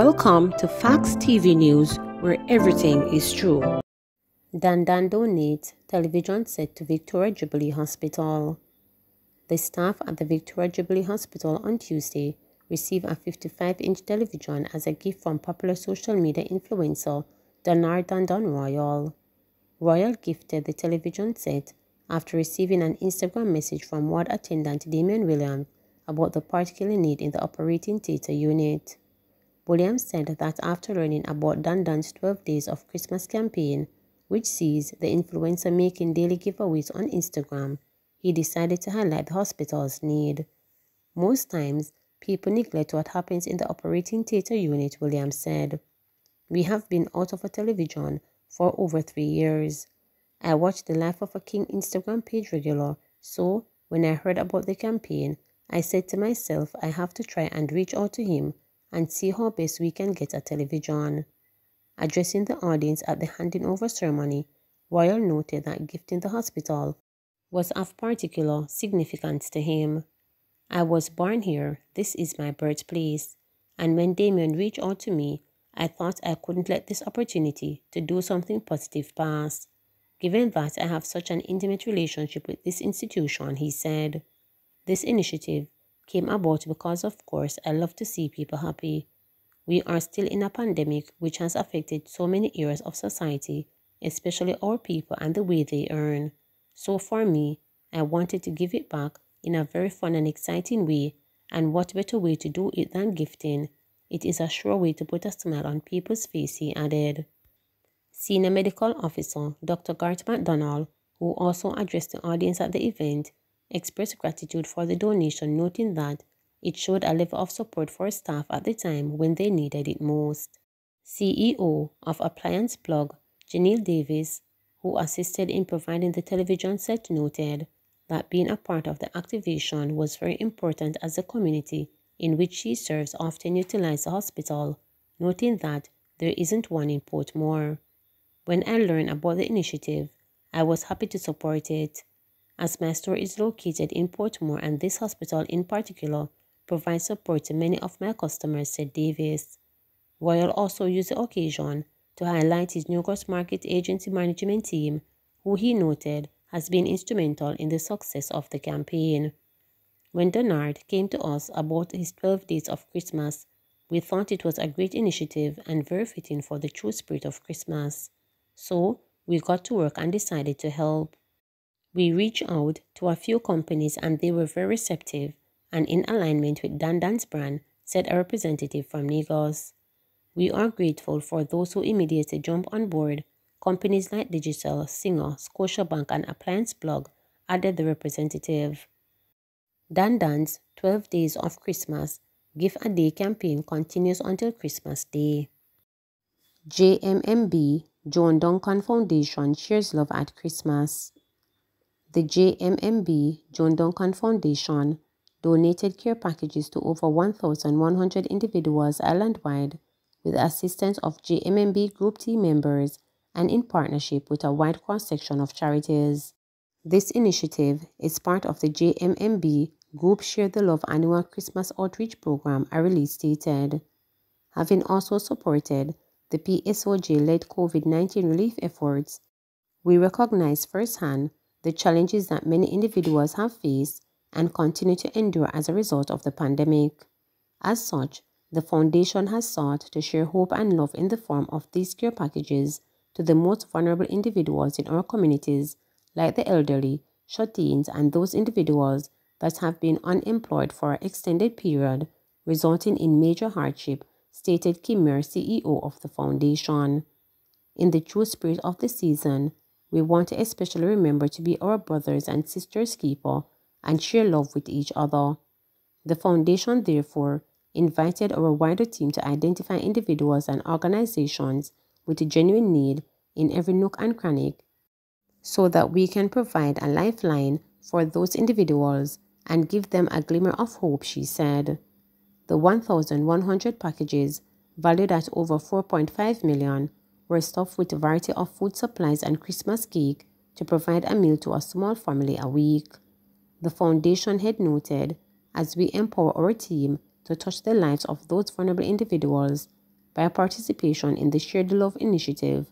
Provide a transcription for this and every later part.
Welcome to Facts TV News, where everything is true. Duncan donates television set to Victoria Jubilee Hospital. The staff at the Victoria Jubilee Hospital on Tuesday received a 55-inch television as a gift from popular social media influencer Duncan Royal. Royal gifted the television set after receiving an Instagram message from ward attendant Damien Williams about the particular need in the operating theatre unit. Williams said that after learning about Duncan's 12 Days of Christmas campaign, which sees the influencer making daily giveaways on Instagram, he decided to highlight the hospital's need. Most times, people neglect what happens in the operating theatre unit, Williams said. We have been out of a television for over 3 years. I watch the Life of a King Instagram page regular, so when I heard about the campaign, I said to myself I have to try and reach out to him and see how best we can get a television. Addressing the audience at the handing over ceremony, Royal noted that gifting the hospital was of particular significance to him. I was born here, this is my birthplace, and when Damien reached out to me, I thought I couldn't let this opportunity to do something positive pass, given that I have such an intimate relationship with this institution, he said. This initiative came about because, of course, I love to see people happy. We are still in a pandemic which has affected so many areas of society, especially our people and the way they earn. So for me, I wanted to give it back in a very fun and exciting way, and what better way to do it than gifting? It is a sure way to put a smile on people's face, he added. Senior Medical Officer Dr. Garth McDonald, who also addressed the audience at the event, expressed gratitude for the donation, noting that it showed a level of support for staff at the time when they needed it most. CEO of Appliance Plug, Janelle Davis, who assisted in providing the television set, noted that being a part of the activation was very important as the community in which she serves often utilize the hospital, noting that there isn't one in Portmore. When I learned about the initiative, I was happy to support it. As my store is located in Portmore and this hospital in particular provides support to many of my customers, said Davis. Royal also used the occasion to highlight his Newcastle Market Agency management team, who he noted has been instrumental in the success of the campaign. When Duncan came to us about his 12 Days of Christmas, we thought it was a great initiative and very fitting for the true spirit of Christmas. So we got to work and decided to help. We reached out to a few companies and they were very receptive and in alignment with Duncan's brand, said a representative from Lagos. We are grateful for those who immediately jumped on board. Companies like Digital, Singer, Scotiabank and Appliance Plug, added the representative. Duncan's 12 Days of Christmas Give a Day campaign continues until Christmas Day. JMMB John Duncan Foundation shares love at Christmas. The JMMB John Duncan Foundation donated care packages to over 1,100 individuals island-wide with the assistance of JMMB Group team members and in partnership with a wide cross-section of charities. This initiative is part of the JMMB Group Share the Love annual Christmas outreach program, a release stated. Having also supported the PSOJ-led COVID-19 relief efforts, we recognize firsthand the challenges that many individuals have faced and continue to endure as a result of the pandemic. As such, the Foundation has sought to share hope and love in the form of these care packages to the most vulnerable individuals in our communities, like the elderly, shut-ins, and those individuals that have been unemployed for an extended period, resulting in major hardship, stated Kim Muir, CEO of the Foundation. In the true spirit of the season, we want to especially remember to be our brothers and sisters' keeper and share love with each other. The Foundation, therefore, invited our wider team to identify individuals and organizations with a genuine need in every nook and cranny so that we can provide a lifeline for those individuals and give them a glimmer of hope, she said. The 1,100 packages, valued at over 4.5 million, were stuffed with a variety of food supplies and Christmas cake to provide a meal to a small family a week. The Foundation head noted, as we empower our team to touch the lives of those vulnerable individuals, by participation in the Share the Love initiative.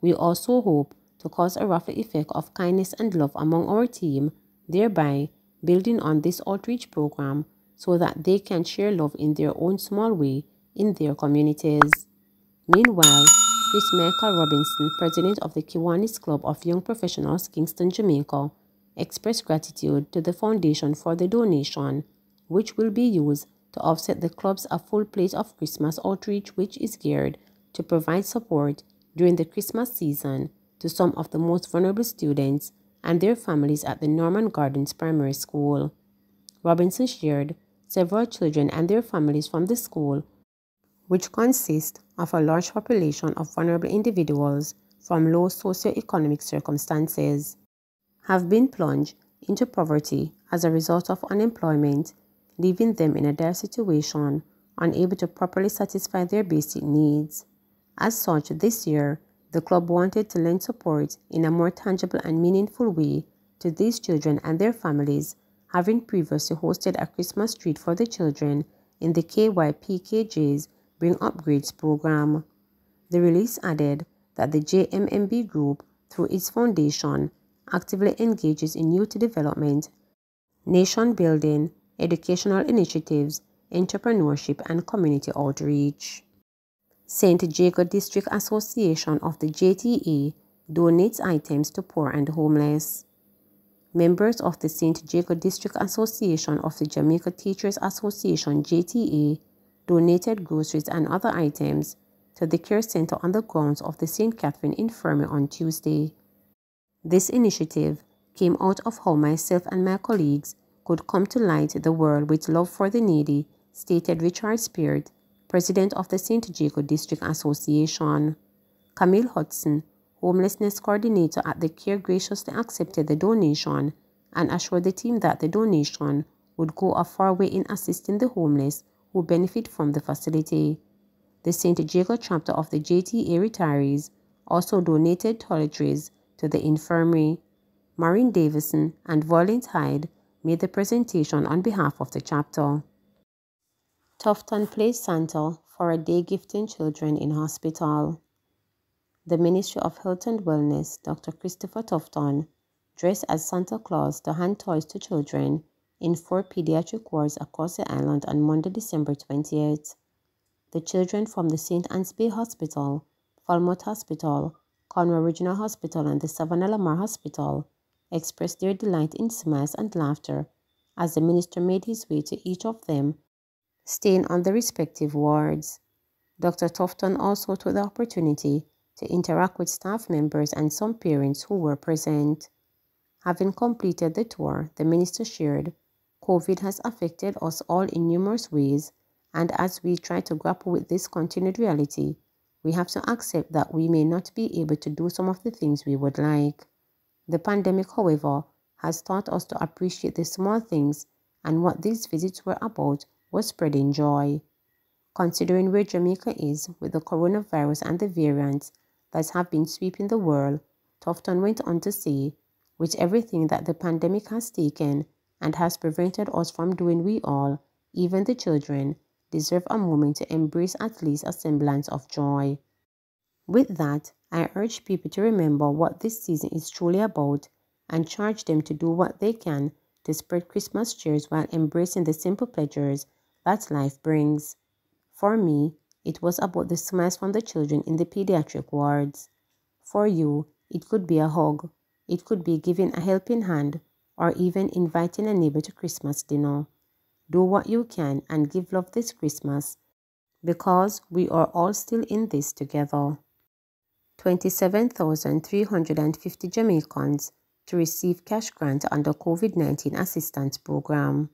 We also hope to cause a ripple effect of kindness and love among our team, thereby building on this outreach program so that they can share love in their own small way in their communities. Meanwhile, Chris Michael Robinson, president of the Kiwanis Club of Young Professionals, Kingston, Jamaica, expressed gratitude to the foundation for the donation, which will be used to offset the club's A Full Plate of Christmas outreach, which is geared to provide support during the Christmas season to some of the most vulnerable students and their families at the Norman Gardens Primary School. Robinson shared several children and their families from the school, which consists of a large population of vulnerable individuals from low socioeconomic circumstances, have been plunged into poverty as a result of unemployment, leaving them in a dire situation, unable to properly satisfy their basic needs. As such, this year, the club wanted to lend support in a more tangible and meaningful way to these children and their families, having previously hosted a Christmas treat for the children in the KYPKJ's Bring Upgrades program. The release added that the JMMB group, through its foundation, actively engages in youth development, nation building, educational initiatives, entrepreneurship, and community outreach. St. Jago District Association of the JTA donates items to poor and homeless. Members of the St. Jago District Association of the Jamaica Teachers Association JTA donated groceries and other items to the care center on the grounds of the St. Catherine Infirmary on Tuesday. This initiative came out of how myself and my colleagues could come to light the world with love for the needy, stated Richard Speart, president of the St. Jago District Association. Camille Hudson, homelessness coordinator at the care, graciously accepted the donation and assured the team that the donation would go a far way in assisting the homeless who benefit from the facility. The St. Jago chapter of the JTA retirees also donated toiletries to the infirmary. Maureen Davison and Violent Hyde made the presentation on behalf of the chapter. Tufton plays Santa for a day gifting children in hospital. The Ministry of Health and Wellness, Dr. Christopher Tufton, dressed as Santa Claus to hand toys to children in 4 pediatric wards across the island on Monday, December 28th. The children from the St. Anne's Bay Hospital, Falmouth Hospital, Conroe Regional Hospital, and the Savannah Lamar Hospital expressed their delight in smiles and laughter as the minister made his way to each of them, staying on the respective wards. Dr. Tufton also took the opportunity to interact with staff members and some parents who were present. Having completed the tour, the minister shared, "COVID has affected us all in numerous ways, and as we try to grapple with this continued reality, we have to accept that we may not be able to do some of the things we would like. The pandemic, however, has taught us to appreciate the small things, and what these visits were about was spreading joy." Considering where Jamaica is with the coronavirus and the variants that have been sweeping the world, Tufton went on to say, "With everything that the pandemic has taken and has prevented us from doing, we all, even the children, deserve a moment to embrace at least a semblance of joy. With that, I urge people to remember what this season is truly about and charge them to do what they can to spread Christmas cheer while embracing the simple pleasures that life brings. For me, it was about the smiles from the children in the pediatric wards. For you, it could be a hug, it could be giving a helping hand, or even inviting a neighbor to Christmas dinner. Do what you can and give love this Christmas, because we are all still in this together." 27,350 Jamaicans to receive cash grant under COVID-19 assistance program.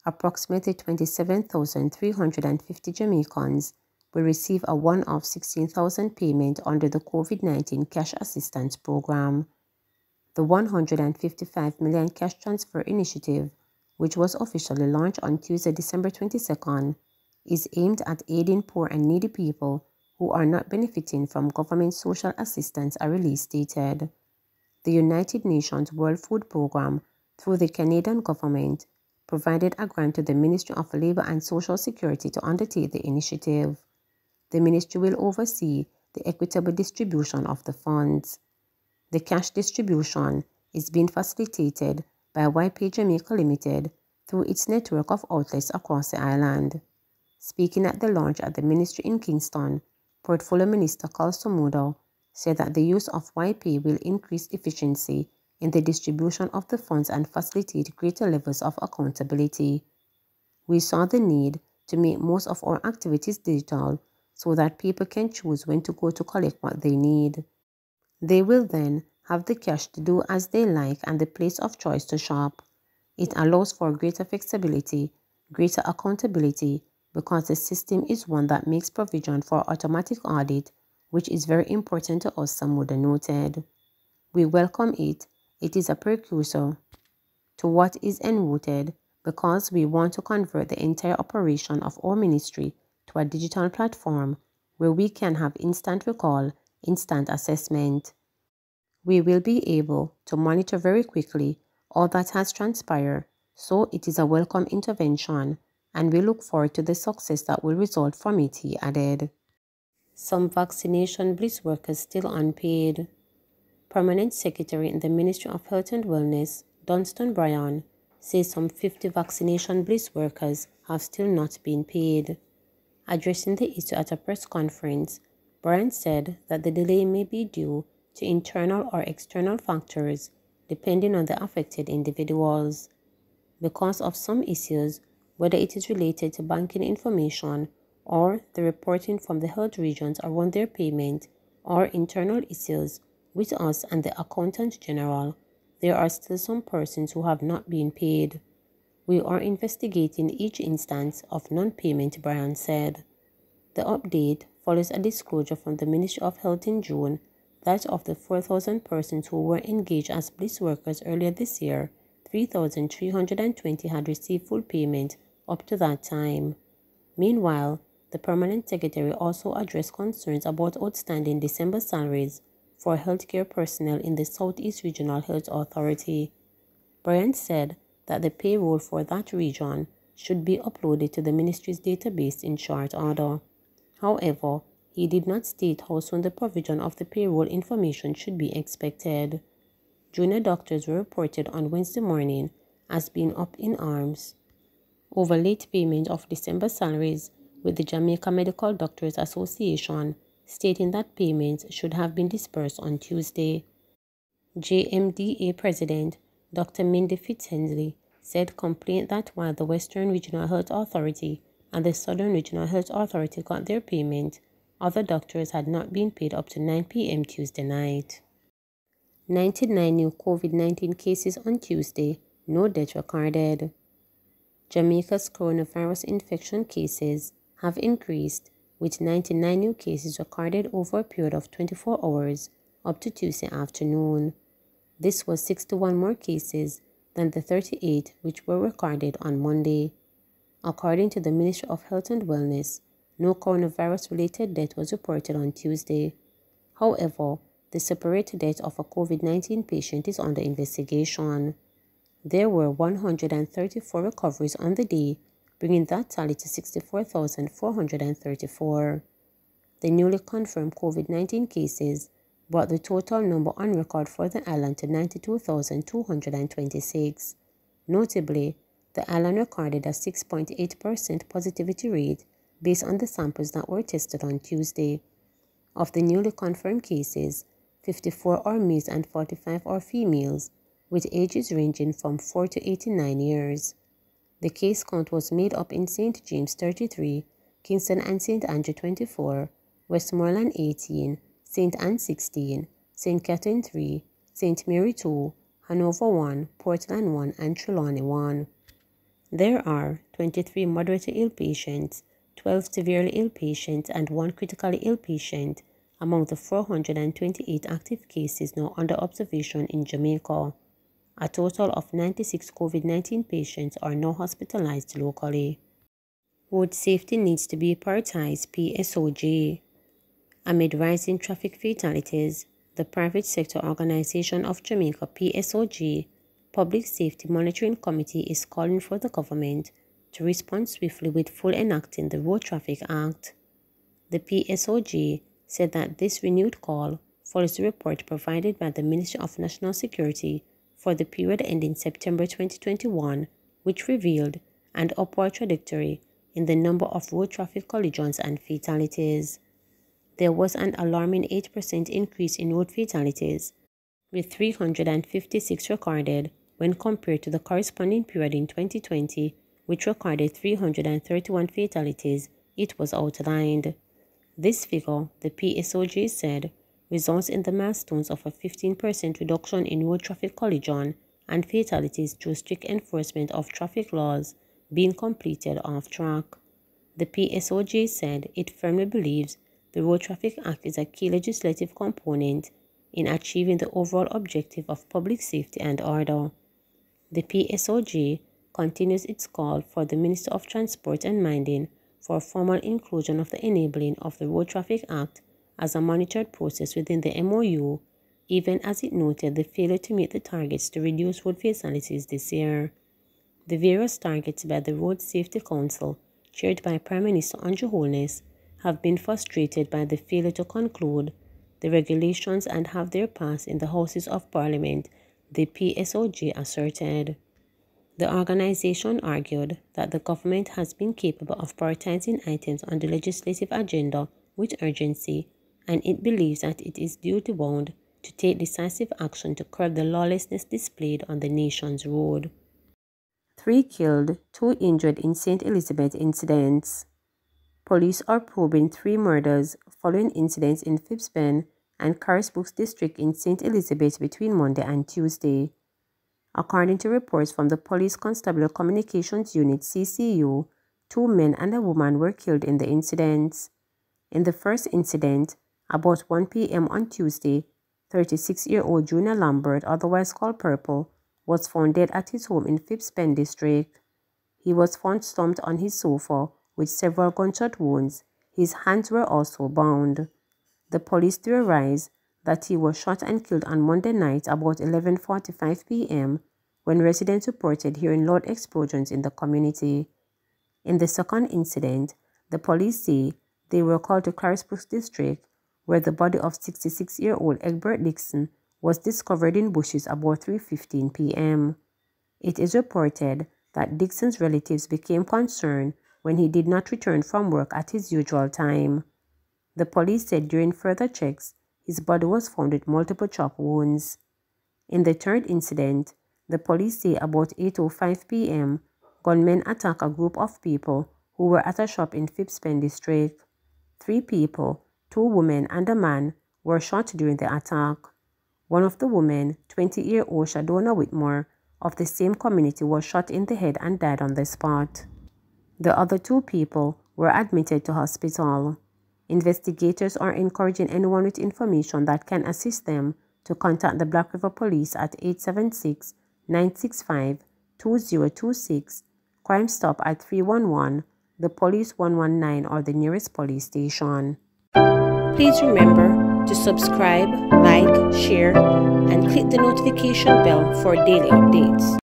Approximately 27,350 Jamaicans will receive a one-off 16,000 payment under the COVID-19 cash assistance program. The 155 million cash transfer initiative, which was officially launched on Tuesday, December 22nd, is aimed at aiding poor and needy people who are not benefiting from government social assistance, a release stated. The United Nations World Food Programme, through the Canadian government, provided a grant to the Ministry of Labour and Social Security to undertake the initiative. The ministry will oversee the equitable distribution of the funds. The cash distribution is being facilitated by YP Jamaica Limited through its network of outlets across the island. Speaking at the launch at the ministry in Kingston, Portfolio Minister Carl Somudo said that the use of YP will increase efficiency in the distribution of the funds and facilitate greater levels of accountability. We saw the need to make most of our activities digital so that people can choose when to go to collect what they need. They will then have the cash to do as they like and the place of choice to shop. It allows for greater flexibility, greater accountability, because the system is one that makes provision for automatic audit, which is very important to us, Samuda noted. We welcome it. It is a precursor to what is enrooted because we want to convert the entire operation of our ministry to a digital platform where we can have instant recall, instant assessment. We will be able to monitor very quickly all that has transpired, so it is a welcome intervention, and we look forward to the success that will result from it, he added. Some vaccination bliss workers still unpaid. Permanent Secretary in the Ministry of Health and Wellness, Dunstan Bryan, says some 50 vaccination bliss workers have still not been paid. Addressing the issue at a press conference, Bryan said that the delay may be due to internal or external factors depending on the affected individuals. Because of some issues, whether it is related to banking information or the reporting from the health regions around their payment or internal issues with us and the Accountant General, there are still some persons who have not been paid. We are investigating each instance of non-payment, Bryan said. The update follows a disclosure from the Ministry of Health in June that of the 4,000 persons who were engaged as bliss workers earlier this year, 3,320 had received full payment up to that time. Meanwhile, the Permanent Secretary also addressed concerns about outstanding December salaries for healthcare personnel in the Southeast Regional Health Authority. Bryan said that the payroll for that region should be uploaded to the ministry's database in short order. However, he did not state how soon the provision of the payroll information should be expected. Junior doctors were reported on Wednesday morning as being up in arms over late payment of December salaries, with the Jamaica Medical Doctors Association stating that payments should have been dispersed on Tuesday. JMDA President Dr. Mindy Fitzhensley said complaint that while the Western Regional Health Authority and the Southern Regional Health Authority got their payment, other doctors had not been paid up to 9 p.m. Tuesday night. 99 new COVID-19 cases on Tuesday, no death recorded. Jamaica's coronavirus infection cases have increased, with 99 new cases recorded over a period of 24 hours up to Tuesday afternoon. This was 61 more cases than the 38 which were recorded on Monday. According to the Ministry of Health and Wellness, no coronavirus-related death was reported on Tuesday. However, the separate death of a COVID-19 patient is under investigation. There were 134 recoveries on the day, bringing that tally to 64,434. The newly confirmed COVID-19 cases brought the total number on record for the island to 92,226. Notably, the island recorded a 6.8% positivity rate based on the samples that were tested on Tuesday. Of the newly confirmed cases, 54 are males and 45 are females, with ages ranging from 4 to 89 years. The case count was made up in St. James 33, Kingston and St. Andrew 24, Westmoreland 18, St. Anne 16, St. Catherine 3, St. Mary 2, Hanover 1, Portland 1, and Trelawney 1. There are 23 moderately ill patients, 12 severely ill patients, and 1 critically ill patient among the 428 active cases now under observation in Jamaica. A total of 96 COVID-19 patients are now hospitalized locally. Road safety needs to be prioritized, PSOJ. Amid rising traffic fatalities, the private sector organization of Jamaica, PSOJ, Public Safety Monitoring Committee, is calling for the government to respond swiftly with full enacting the Road Traffic Act. The PSOG said that this renewed call follows the report provided by the Ministry of National Security for the period ending September 2021, which revealed an upward trajectory in the number of road traffic collisions and fatalities. There was an alarming 8% increase in road fatalities, with 356 recorded when compared to the corresponding period in 2020, which recorded 331 fatalities. It was outlined. This figure, the PSOG said, results in the milestones of a 15% reduction in road traffic collision and fatalities through strict enforcement of traffic laws being completed off track. The PSOG said it firmly believes the Road Traffic Act is a key legislative component in achieving the overall objective of public safety and order. The PSOG continues its call for the Minister of Transport and Mining for formal inclusion of the enabling of the Road Traffic Act as a monitored process within the MOU, even as it noted the failure to meet the targets to reduce road fatalities this year. The various targets by the Road Safety Council, chaired by Prime Minister Andrew Holness, have been frustrated by the failure to conclude the regulations and have their pass in the Houses of Parliament, the PSOG asserted. The organization argued that the government has been capable of prioritizing items on the legislative agenda with urgency, and it believes that it is duty-bound to take decisive action to curb the lawlessness displayed on the nation's road. 3 killed, 2 injured in St. Elizabeth incidents. Police are probing 3 murders following incidents in Phipps Bend and Carisbrooks district in St. Elizabeth between Monday and Tuesday. According to reports from the Police Constabulary Communications Unit (CCU), 2 men and a woman were killed in the incidents. In the first incident, about 1 p.m. on Tuesday, 36-year-old Junior Lambert, otherwise called Purple, was found dead at his home in Phipps Bend district. He was found slumped on his sofa with several gunshot wounds. His hands were also bound. The police theorized that he was shot and killed on Monday night about 11:45 p.m. when residents reported hearing loud explosions in the community. In the second incident, the police say they were called to Carisbrooks district, where the body of 66-year-old Egbert Dixon was discovered in bushes about 3:15 p.m. It is reported that Dixon's relatives became concerned when he did not return from work at his usual time. The police said during further checks, his body was found with multiple chop wounds. In the third incident, the police say about 8:05 p.m., gunmen attacked a group of people who were at a shop in Phipps Bend district. 3 people, 2 women and a man, were shot during the attack. One of the women, 20-year-old Shadona Whitmore, of the same community, was shot in the head and died on the spot. The other 2 people were admitted to hospital. Investigators are encouraging anyone with information that can assist them to contact the Black River Police at 876-965-2026, Crime Stop at 311, the Police 119, or the nearest police station. Please remember to subscribe, like, share, and click the notification bell for daily updates.